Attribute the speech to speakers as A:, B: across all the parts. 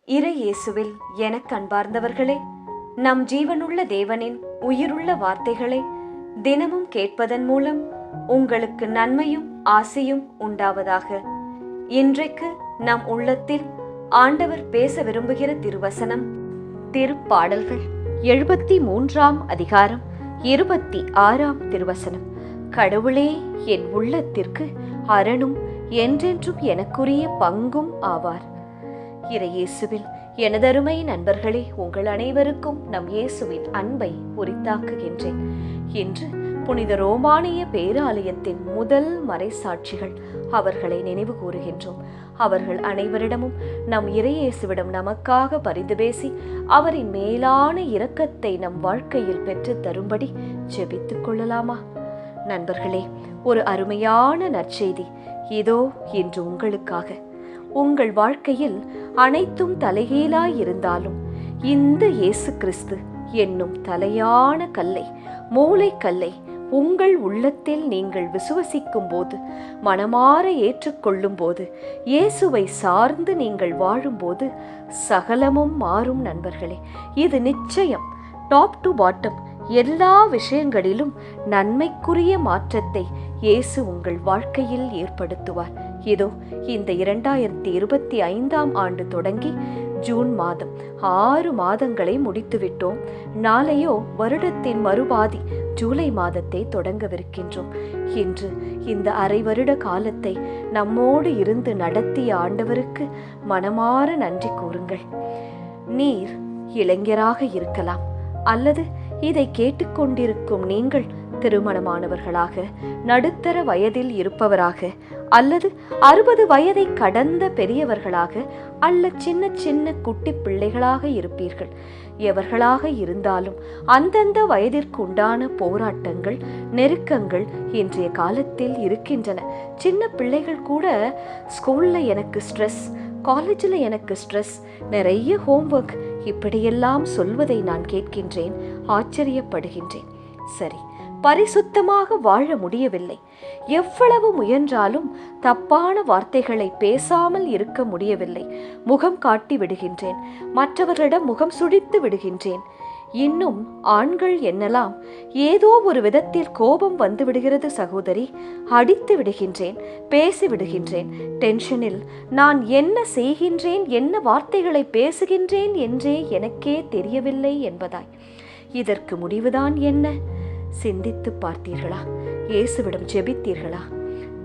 A: இறை இயேசுவில் எனக்கு அன்பார்ந்தவர்களே, நம் ஜீவனுள்ள தேவனின் உயிருள்ள வார்த்தைகளை தினமும் கேட்பதன் மூலம் உங்களுக்கு நன்மையும் ஆசையும் உண்டாவதாக. இன்றைக்கு நம் உள்ளத்தில் ஆண்டவர் பேச விரும்புகிற திருவசனம் திருப்பாடல்கள் 73ஆம் அதிகாரம் 26ஆம் திருவசனம். கடவுளே என் உள்ளத்திற்கு அரணும் என்றென்றும் எனக்குரிய பங்கும் ஆவார். இறை இயேசுவில் எனதருமை நண்பர்களே, உங்கள் அனைவருக்கும் நம் இயேசுவின் அன்பை உரித்தாக்குகின்றேன். இன்று புனித ரோமானிய பேராலயத்தின் முதல் மறைசாட்சிகள் அவர்களை நினைவு கூறுகின்றோம். அவர்கள் அனைவரிடமும் நம் இறை இயேசுவிடம் நமக்காக பரிந்து பேசி அவரின் மேலான இரக்கத்தை நம் வாழ்க்கையில் பெற்று தரும்படி ஜெபித்துக் கொள்ளலாமா? நண்பர்களே, ஒரு அருமையான நற்செய்தி இதோ இன்று உங்களுக்காக. உங்கள் வாழ்க்கையில் அனைத்தும் தலைகீழாய் இருந்தாலும் இந்த இயேசு கிறிஸ்து என்னும் தலையான கல்லை, மூளைக்கல்லை உங்கள் உள்ளத்தில் நீங்கள் விசுவசிக்கும் போது, மனமாற ஏற்றுக்கொள்ளும் போது, இயேசுவை சார்ந்து நீங்கள் வாழும்போது சகலமும் மாறும். நண்பர்களே, இது நிச்சயம் டாப் டு பாட்டம் எல்லா விஷயங்களிலும் நன்மைக்குரிய மாற்றத்தை இயேசு உங்கள் வாழ்க்கையில் ஏற்படுத்துவார். இதோ இந்த 2025ஆம் ஆண்டு தொடங்கி ஜூன் மாதம் 6 மாதங்களை முடித்துவிட்டோம். நாளையோ வருடத்தின் மறுபாதி ஜூலை மாதத்தை தொடங்கவிருக்கின்றோம். இன்று இந்த அரை வருட காலத்தை நம்மோடு இருந்து நடத்திய ஆண்டவருக்கு மனமாற நன்றி கூறுங்கள். நீர் இளைஞராக இருக்கலாம், அல்லது இதை கேட்டுக்கொண்டிருக்கும் நீங்கள் திருமணமானவர்களாக, நடுத்தர வயதில் இருப்பவராக, அல்லது 60 வயதை கடந்த பெரியவர்களாக, அல்ல சின்ன சின்ன குட்டி பிள்ளைகளாக இருப்பீர்கள். எவர்களாக இருந்தாலும் அந்தந்த வயதிற்கு உண்டான போராட்டங்கள், நெருக்கங்கள் இன்றைய காலத்தில் இருக்கின்றன. சின்ன பிள்ளைகள் கூட ஸ்கூல்ல எனக்கு ஸ்ட்ரெஸ், காலேஜில் எனக்கு ஸ்ட்ரெஸ், நிறைய ஹோம்ஒர்க், இப்படியெல்லாம் சொல்வதை நான் கேட்கின்றேன், ஆச்சரியப்படுகின்றேன். சரி, பரிசுத்தமாக வாழ முடியவில்லை. எவ்வளவு முயன்றாலும் தப்பான வார்த்தைகளை பேசாமல் இருக்க முடியவில்லை. முகம் காட்டி விடுகின்றேன், மற்றவர்களிடம் முகம் சுழித்து விடுகின்றேன். இன்னும் ஆண்கள் என்னலாம், ஏதோ ஒரு விதத்தில் கோபம் வந்து விடுகிறது சகோதரி, அடித்து விடுகின்றேன், பேசி விடுகின்றேன். டென்ஷனில் நான் என்ன செய்கின்றேன், என்ன வார்த்தைகளை பேசுகின்றேன் என்றே எனக்கே தெரியவில்லை என்பதாய். இதற்கு முடிவுதான் என்ன? சிந்தித்து பார்த்தீர்களா? இயேசுவிடம் ஜெபித்தீர்களா?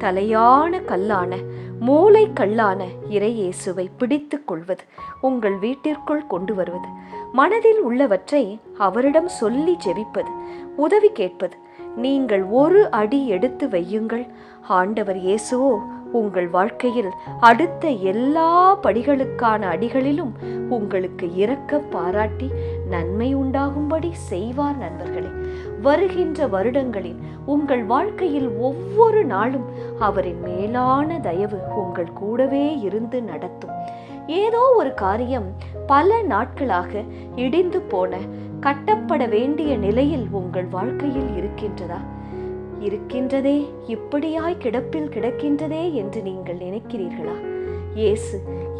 A: தலையான கல்லான, மூளை கல்லான இறை இயேசுவை பிடித்து கொள்வது, உங்கள் வீட்டிற்குள் கொண்டு வருவது, மனதில் உள்ளவற்றை அவரிடம் சொல்லி ஜெபிப்பது, உதவி கேட்பது. நீங்கள் ஒரு அடி எடுத்து வையுங்கள். ஆண்டவர் இயேசுவோ உங்கள் வாழ்க்கையில் அடுத்த எல்லா படிகளுக்கான அடிகளிலும் உங்களுக்கு இரக்கம் பாராட்டி நன்மை உண்டாகும்படி செய்வார். நண்பர்களே, வருகின்ற வருடங்களில் உங்கள் வாழ்க்கையில் ஒவ்வொரு நாளும் அவரின் மேலான தயவு உங்கள் கூடவே இருந்து நடத்தும். ஏதோ ஒரு காரியம் பல நாட்களாக இடிந்து போன, கட்டப்பட வேண்டிய நிலையில் உங்கள் வாழ்க்கையில் இருக்கின்றதா? இருக்கின்றதே, இப்படியாய் கிடப்பில் கிடக்கின்றதே என்று நீங்கள் நினைக்கிறீர்களா? இயேசு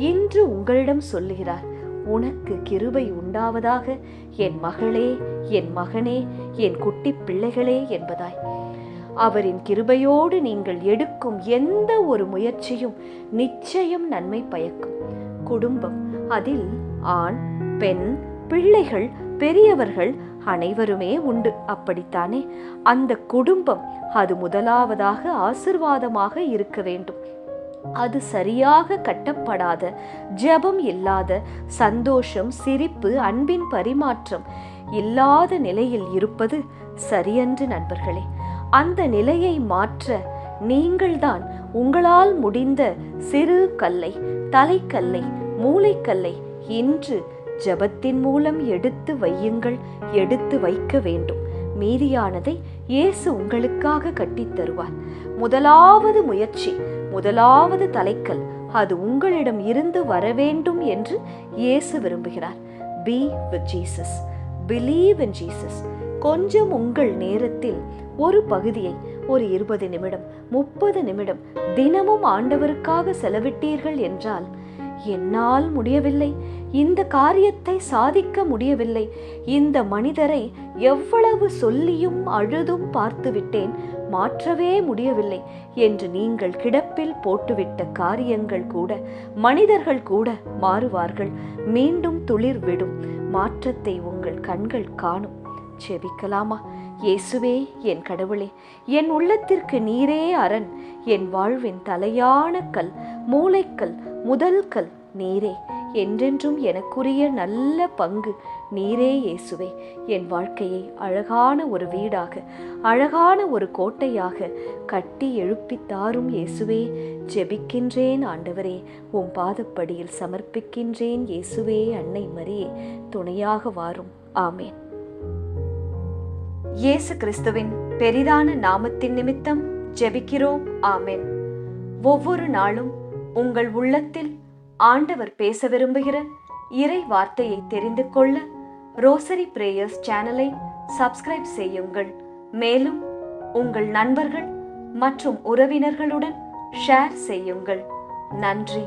A: இன்று உங்களிடம் சொல்லுகிறார், உனக்கு கிருபை உண்டாவதாக என் மகளே, என் மகனே, என் குட்டி பிள்ளைகளே என்பதாய். அவரின் கிருபையோடு நீங்கள் எடுக்கும் எந்த ஒரு முயற்சியும் நிச்சயம் நன்மை பயக்கும். குடும்பம், அதில் ஆண், பெண், பிள்ளைகள், பெரியவர்கள் அனைவருமே உண்டு, அப்படித்தானே? அந்த குடும்பம் அது முதலாவதாக ஆசீர்வாதமாக இருக்க வேண்டும். அது சரியாக கட்டப்படாத, ஜெபம் இல்லாத, சந்தோஷம், சிரிப்பு, அன்பின் பரிமாற்றம் இல்லாத நிலையில் இருப்பது சரியன்று. நண்பர்களே, அந்த நிலையை மாற்ற நீங்கள்தான் உங்களால் முடிந்த சிறு கல்லை, தலைக்கல்லை, மூளைக்கல்லை இன்று ஜெபத்தின் மூலம் எடுத்து வையுங்கள், எடுத்து வைக்க வேண்டும். மீதியானதை இயேசு உங்களுக்காக கட்டித் தருவார். முதலாவது முயற்சி, முதலாவது தலைக்கல், அது உங்களிடம் இருந்து வர வேண்டும் என்று இயேசு விரும்புகிறார். Be with Jesus. Believe in Jesus. கொஞ்சம் உங்கள் நேரத்தில் ஒரு பகுதியை, ஒரு 20 நிமிடம், 30 நிமிடம் தினமும் ஆண்டவருக்காக செலவிட்டீர்கள் என்றால் என்னால் முடியவில்லை, இந்த காரியத்தை சாதிக்க முடியவில்லை, இந்த மனிதரை எவ்வளவு சொல்லியும் அழுதும் பார்த்துவிட்டேன், மாற்றவே முடியவில்லை என்று நீங்கள் கிடப்பில் போட்டுவிட்ட காரியங்கள் கூட, மனிதர்கள் கூட மாறுவார்கள். மீண்டும் துளிர் விடும். மாற்றத்தை உங்கள் கண்கள் காணும். செபிக்கலாமா? இயேசுவே, என் கடவுளே, என் உள்ளத்திற்கு நீரே அரண், என் வாழ்வின் தலையான கல், மூலைக்கல், முதல் கல் நீரே. என்றென்றும் எனக்குரிய நல்ல பங்கு நீரே இயேசுவே. என் வாழ்க்கையை அழகான ஒரு வீடாக, அழகான ஒரு கோட்டையாக கட்டி எழுப்பித்தாரும் இயேசுவே. ஜெபிக்கின்றேன் ஆண்டவரே, உம் பாதப்படியில் சமர்ப்பிக்கின்றேன் இயேசுவே. அன்னை மரியே, துணையாக வாரும். ஆமேன். இயேசு கிறிஸ்துவின் பெரிதான நாமத்தின் நிமித்தம் ஜெபிக்கிறோம். ஆமென். ஒவ்வொரு நாளும் உங்கள் உள்ளத்தில் ஆண்டவர் பேச விரும்புகிற இறை வார்த்தையை தெரிந்து கொள்ள ரோசரி பிரேயர்ஸ் சேனலை சப்ஸ்கிரைப் செய்யுங்கள். மேலும் உங்கள் நண்பர்கள் மற்றும் உறவினர்களுடன் ஷேர் செய்யுங்கள். நன்றி.